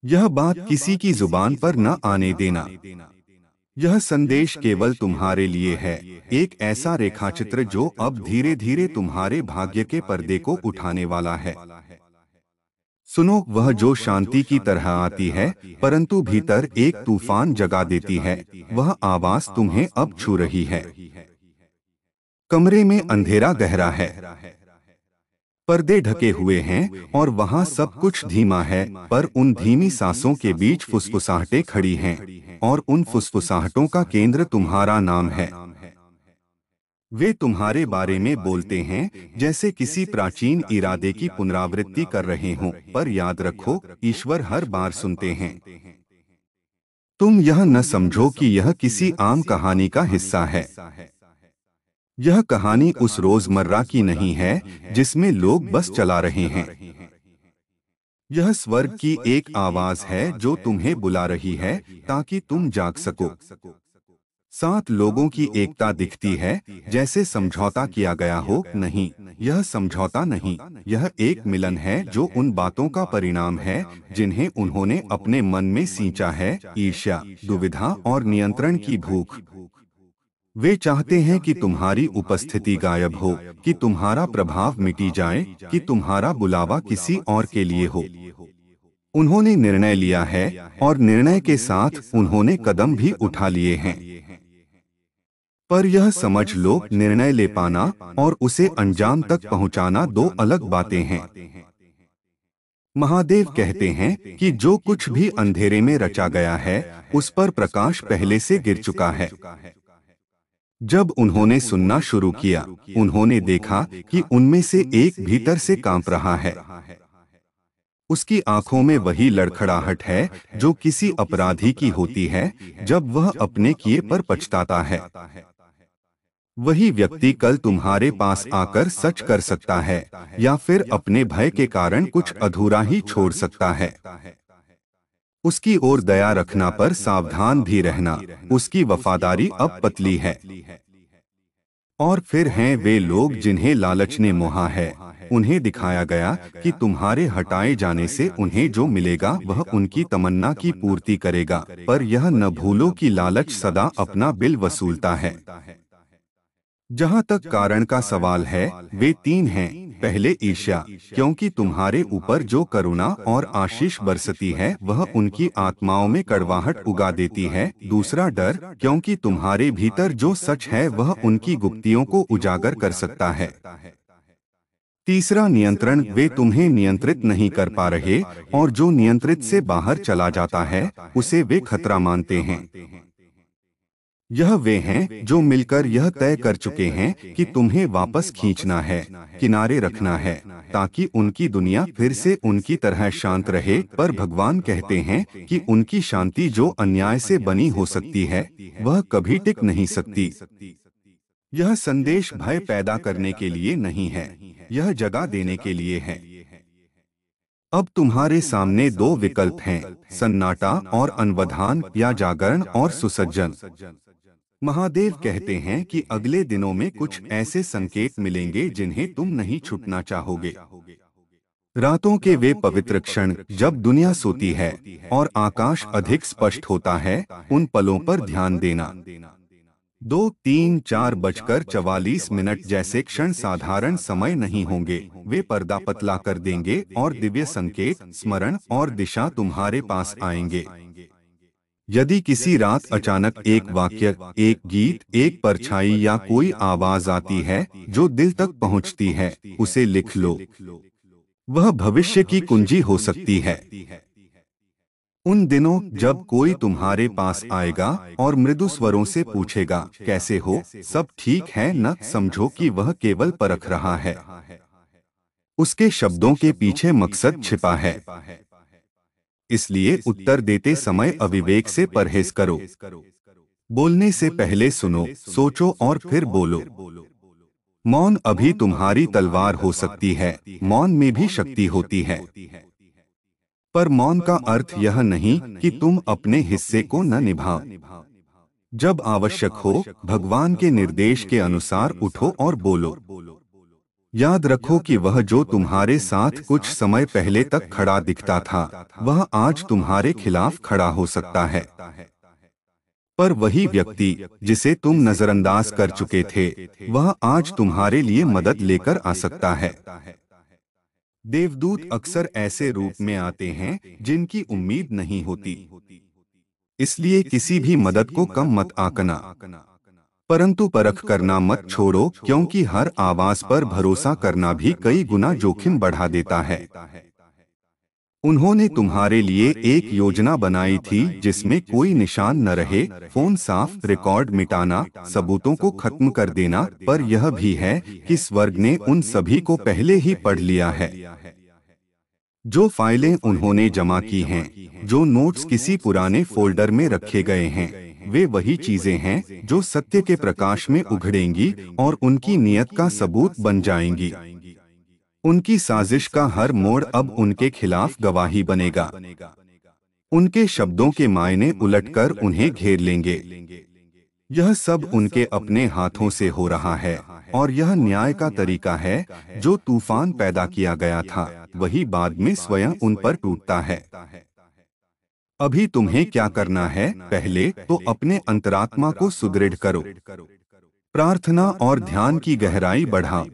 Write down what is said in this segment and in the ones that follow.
यह बात किसी की जुबान पर न आने देना। यह संदेश केवल तुम्हारे लिए है, एक ऐसा रेखाचित्र जो अब धीरे धीरे तुम्हारे भाग्य के पर्दे को उठाने वाला है। सुनो, वह जो शांति की तरह आती है, परंतु भीतर एक तूफान जगा देती है। वह आवाज तुम्हें अब छू रही है। कमरे में अंधेरा गहरा है, पर्दे ढके हुए हैं और वहां सब कुछ धीमा है, पर उन धीमी सांसों के बीच फुसफुसाहटें खड़ी हैं, और उन फुसफुसाहटों का केंद्र तुम्हारा नाम है। वे तुम्हारे बारे में बोलते हैं जैसे किसी प्राचीन इरादे की पुनरावृत्ति कर रहे हों, पर याद रखो, ईश्वर हर बार सुनते हैं। तुम यह न समझो कि यह किसी आम कहानी का हिस्सा है। यह कहानी उस रोजमर्रा की नहीं है जिसमें लोग बस चला रहे हैं। यह स्वर्ग की एक आवाज है जो तुम्हें बुला रही है ताकि तुम जाग सको। 7 लोगों की एकता दिखती है, जैसे समझौता किया गया हो। नहीं, यह समझौता नहीं, यह एक मिलन है जो उन बातों का परिणाम है जिन्हें उन्होंने अपने मन में सींचा है: ईर्ष्या, दुविधा और नियंत्रण की भूख। वे चाहते हैं कि तुम्हारी उपस्थिति गायब हो, कि तुम्हारा प्रभाव मिटी जाए, कि तुम्हारा बुलावा किसी और के लिए हो। उन्होंने निर्णय लिया है, और निर्णय के साथ उन्होंने कदम भी उठा लिए हैं। पर यह समझ लो, निर्णय ले पाना और उसे अंजाम तक पहुंचाना दो अलग बातें हैं। महादेव कहते हैं कि जो कुछ भी अंधेरे में रचा गया है, उस पर प्रकाश पहले से गिर चुका है। जब उन्होंने सुनना शुरू किया, उन्होंने देखा कि उनमें से एक भीतर से कांप रहा है। उसकी आंखों में वही लड़खड़ाहट है जो किसी अपराधी की होती है जब वह अपने किए पर पछताता है। वही व्यक्ति कल तुम्हारे पास आकर सच कर सकता है, या फिर अपने भय के कारण कुछ अधूरा ही छोड़ सकता है। उसकी ओर दया रखना, पर सावधान भी रहना, उसकी वफादारी अब पतली है। और फिर हैं वे लोग जिन्हें लालच ने मोहा है। उन्हें दिखाया गया कि तुम्हारे हटाए जाने से उन्हें जो मिलेगा वह उनकी तमन्ना की पूर्ति करेगा, पर यह न भूलो कि लालच सदा अपना बिल वसूलता है। जहाँ तक कारण का सवाल है, वे 3 हैं। पहले ईर्ष्या, क्योंकि तुम्हारे ऊपर जो करुणा और आशीष बरसती है वह उनकी आत्माओं में कड़वाहट उगा देती है। दूसरा डर, क्योंकि तुम्हारे भीतर जो सच है वह उनकी गुप्तियों को उजागर कर सकता है। तीसरा नियंत्रण, वे तुम्हें नियंत्रित नहीं कर पा रहे, और जो नियंत्रित से बाहर चला जाता है उसे वे खतरा मानते हैं। यह वे हैं जो मिलकर यह तय कर चुके हैं कि तुम्हें वापस खींचना है, किनारे रखना है, ताकि उनकी दुनिया फिर से उनकी तरह शांत रहे। पर भगवान कहते हैं कि उनकी शांति जो अन्याय से बनी हो सकती है, वह कभी टिक नहीं सकती। यह संदेश भय पैदा करने के लिए नहीं है, यह जगा देने के लिए है। अब तुम्हारे सामने 2 विकल्प हैं: सन्नाटा और अनवधान, या जागरण और सुसज्जन। महादेव कहते हैं कि अगले दिनों में कुछ ऐसे संकेत मिलेंगे जिन्हें तुम नहीं छुपना चाहोगे। रातों के वे पवित्र क्षण जब दुनिया सोती है और आकाश अधिक स्पष्ट होता है, उन पलों पर ध्यान देना। 2, 3, 4 बजकर 44 मिनट जैसे क्षण साधारण समय नहीं होंगे। वे पर्दा पतला कर देंगे और दिव्य संकेत, स्मरण और दिशा तुम्हारे पास आएंगे। यदि किसी रात अचानक एक वाक्य, एक गीत, एक परछाई या कोई आवाज आती है जो दिल तक पहुंचती है, उसे लिख लो। वह भविष्य की कुंजी हो सकती है। उन दिनों जब कोई तुम्हारे पास आएगा और मृदु स्वरों से पूछेगा, कैसे हो, सब ठीक है न, समझो कि वह केवल परख रहा है। उसके शब्दों के पीछे मकसद छिपा है। इसलिए उत्तर देते समय अविवेक से परहेज करो। बोलने से पहले सुनो, सोचो और फिर बोलो। मौन अभी तुम्हारी तलवार हो सकती है, मौन में भी शक्ति होती है। पर मौन का अर्थ यह नहीं कि तुम अपने हिस्से को न निभाओ। जब आवश्यक हो, भगवान के निर्देश के अनुसार उठो और बोलो। याद रखो कि वह जो तुम्हारे साथ कुछ समय पहले तक खड़ा दिखता था, वह आज तुम्हारे खिलाफ खड़ा हो सकता है। पर वही व्यक्ति जिसे तुम नजरअंदाज कर चुके थे, वह आज तुम्हारे लिए मदद लेकर आ सकता है। देवदूत अक्सर ऐसे रूप में आते हैं जिनकी उम्मीद नहीं होती। इसलिए किसी भी मदद को कम मत आंकना, परंतु परख करना मत छोड़ो, क्योंकि हर आवाज पर भरोसा करना भी कई गुना जोखिम बढ़ा देता है। उन्होंने तुम्हारे लिए एक योजना बनाई थी जिसमें कोई निशान न रहे, फोन साफ, रिकॉर्ड मिटाना, सबूतों को खत्म कर देना, पर यह भी है कि स्वर्ग ने उन सभी को पहले ही पढ़ लिया है। जो फाइलें उन्होंने जमा की हैं, जो नोट्स किसी पुराने फोल्डर में रखे गए हैं, वे वही चीजें हैं जो सत्य के प्रकाश में उघड़ेंगी और उनकी नियत का सबूत बन जाएंगी। उनकी साजिश का हर मोड़ अब उनके खिलाफ गवाही बनेगा। उनके शब्दों के मायने उलटकर उन्हें घेर लेंगे। यह सब उनके अपने हाथों से हो रहा है, और यह न्याय का तरीका है। जो तूफान पैदा किया गया था, वही बाद में स्वयं उन पर टूटता है। अभी तुम्हें क्या करना है? पहले तो अपने अंतरात्मा को सुदृढ़ करो। प्रार्थना और ध्यान की गहराई बढ़ाओ।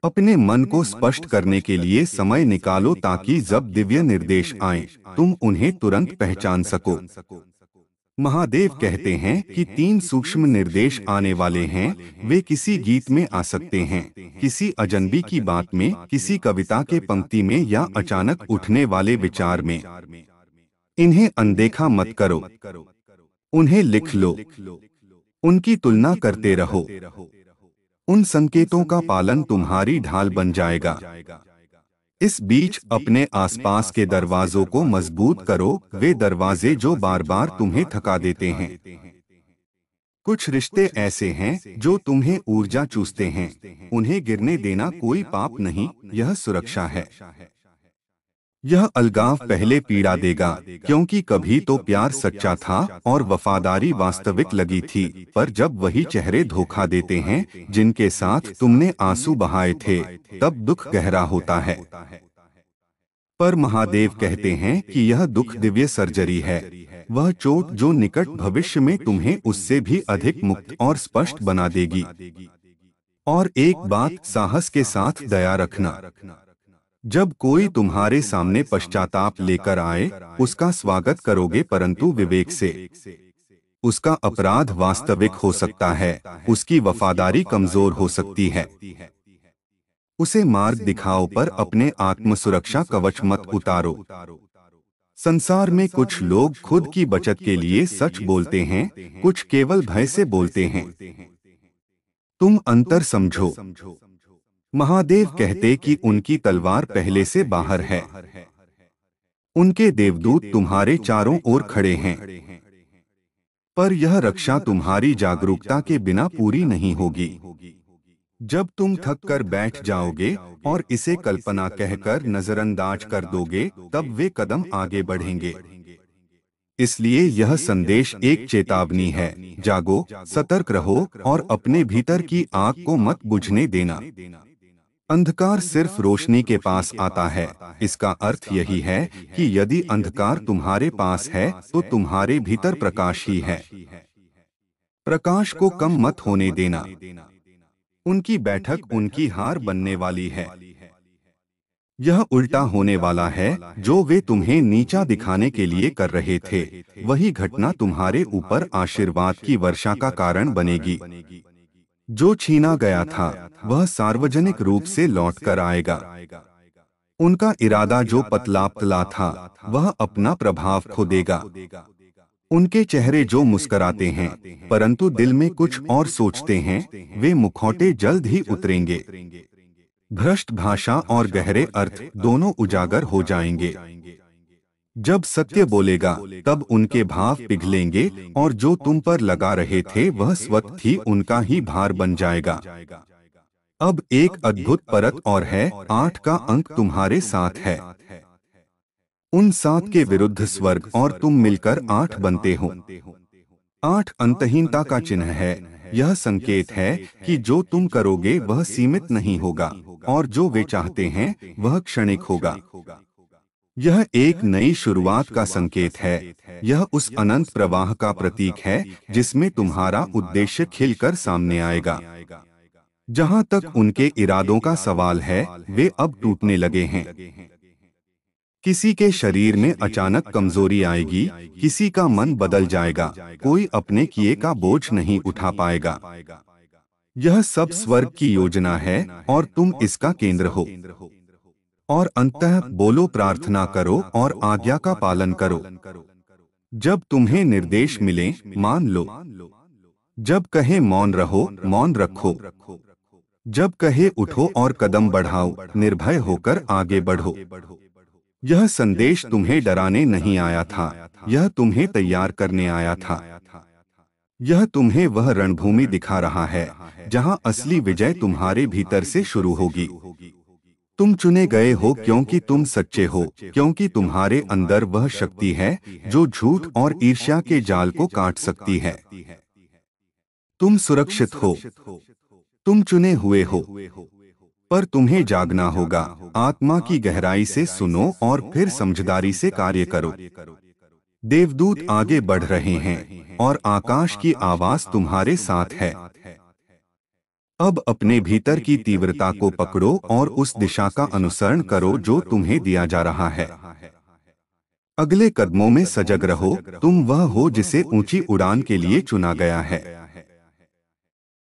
अपने मन को स्पष्ट करने के लिए समय निकालो, ताकि जब दिव्य निर्देश आएं, तुम उन्हें तुरंत पहचान सको। महादेव कहते हैं कि 3 सूक्ष्म निर्देश आने वाले हैं। वे किसी गीत में आ सकते हैं, किसी अजनबी की बात में, किसी कविता के पंक्ति में, या अचानक उठने वाले विचार में। इन्हें अनदेखा मत करो, उन्हें लिख लो, उनकी तुलना करते रहो। उन संकेतों का पालन तुम्हारी ढाल बन जाएगा। इस बीच अपने आसपास के दरवाजों को मजबूत करो, वे दरवाजे जो बार बार तुम्हें थका देते हैं। कुछ रिश्ते ऐसे हैं जो तुम्हें ऊर्जा चूसते हैं, उन्हें गिरने देना कोई पाप नहीं, यह सुरक्षा है। यह अलगाव पहले पीड़ा देगा, क्योंकि कभी तो प्यार सच्चा था और वफादारी वास्तविक लगी थी, पर जब वही चेहरे धोखा देते हैं जिनके साथ तुमने आंसू बहाए थे, तब दुख गहरा होता है। पर महादेव कहते हैं कि यह दुख दिव्य सर्जरी है, वह चोट जो निकट भविष्य में तुम्हें उससे भी अधिक मुक्त और स्पष्ट बना देगी। और एक बात, साहस के साथ दया रखना। जब कोई तुम्हारे सामने पश्चाताप लेकर आए, उसका स्वागत करोगे, परंतु विवेक से। उसका अपराध वास्तविक हो सकता है, उसकी वफादारी कमजोर हो सकती है। उसे मार्ग दिखाओ, पर अपने आत्म सुरक्षा कवच मत उतारो। संसार में कुछ लोग खुद की बचत के लिए सच बोलते हैं, कुछ केवल भय से बोलते हैं। तुम अंतर समझो। महादेव कहते कि उनकी तलवार पहले से बाहर है। उनके देवदूत तुम्हारे चारों ओर खड़े हैं, पर यह रक्षा तुम्हारी जागरूकता के बिना पूरी नहीं होगी। जब तुम थक कर बैठ जाओगे और इसे कल्पना कहकर नजरअंदाज कर दोगे, तब वे कदम आगे बढ़ेंगे। इसलिए यह संदेश एक चेतावनी है। जागो, सतर्क रहो और अपने भीतर की आग को मत बुझने देना। अंधकार सिर्फ रोशनी के पास आता है। इसका अर्थ यही है कि यदि अंधकार तुम्हारे पास है, तो तुम्हारे भीतर प्रकाश ही है। प्रकाश को कम मत होने देना। उनकी बैठक उनकी हार बनने वाली है। यह उल्टा होने वाला है। जो वे तुम्हें नीचा दिखाने के लिए कर रहे थे, वही घटना तुम्हारे ऊपर आशीर्वाद की वर्षा का कारण बनेगी। जो छीना गया था, वह सार्वजनिक रूप से लौटकर आएगा। उनका इरादा जो पतला था, वह अपना प्रभाव खो देगा। उनके चेहरे जो मुस्कुराते हैं, परंतु दिल में कुछ और सोचते हैं, वे मुखौटे जल्द ही उतरेंगे। भ्रष्ट भाषा और गहरे अर्थ दोनों उजागर हो जाएंगे। जब सत्य बोलेगा, तब उनके भाव पिघलेंगे, और जो तुम पर लगा रहे थे वह स्वतः ही उनका ही भार बन जाएगा। अब एक अद्भुत परत और है। 8 का अंक तुम्हारे साथ है। उन 7 के विरुद्ध स्वर्ग और तुम मिलकर 8 बनते हो। 8 अंतहीनता का चिन्ह है, यह संकेत है कि जो तुम करोगे वह सीमित नहीं होगा और जो वे चाहते हैं वह क्षणिक होगा। यह एक नई शुरुआत का संकेत है। यह उस अनंत प्रवाह का प्रतीक है जिसमें तुम्हारा उद्देश्य खिलकर सामने आएगा। जहां तक उनके इरादों का सवाल है, वे अब टूटने लगे हैं। किसी के शरीर में अचानक कमजोरी आएगी, किसी का मन बदल जाएगा, कोई अपने किए का बोझ नहीं उठा पाएगा। यह सब स्वर्ग की योजना है और तुम इसका केंद्र हो। और अंततः बोलो, प्रार्थना करो और आज्ञा का पालन करो। जब तुम्हें निर्देश मिले, मान लो। जब कहे मौन रहो, मौन रखो। जब कहे उठो और कदम बढ़ाओ, निर्भय होकर आगे बढ़ो। यह संदेश तुम्हें डराने नहीं आया था, यह तुम्हें तैयार करने आया था। यह तुम्हें वह रणभूमि दिखा रहा है जहां असली विजय तुम्हारे भीतर से शुरू होगी। तुम चुने गए हो क्योंकि तुम सच्चे हो, क्योंकि तुम्हारे अंदर वह शक्ति है जो झूठ और ईर्ष्या के जाल को काट सकती है। तुम सुरक्षित हो, तुम चुने हुए हो, पर तुम्हें जागना होगा। आत्मा की गहराई से सुनो और फिर समझदारी से कार्य करो। देवदूत आगे बढ़ रहे हैं और आकाश की आवाज तुम्हारे साथ है। अब अपने भीतर की तीव्रता को पकड़ो और उस दिशा का अनुसरण करो जो तुम्हें दिया जा रहा है। अगले कदमों में सजग रहो, तुम वह हो जिसे ऊंची उड़ान के लिए चुना गया है।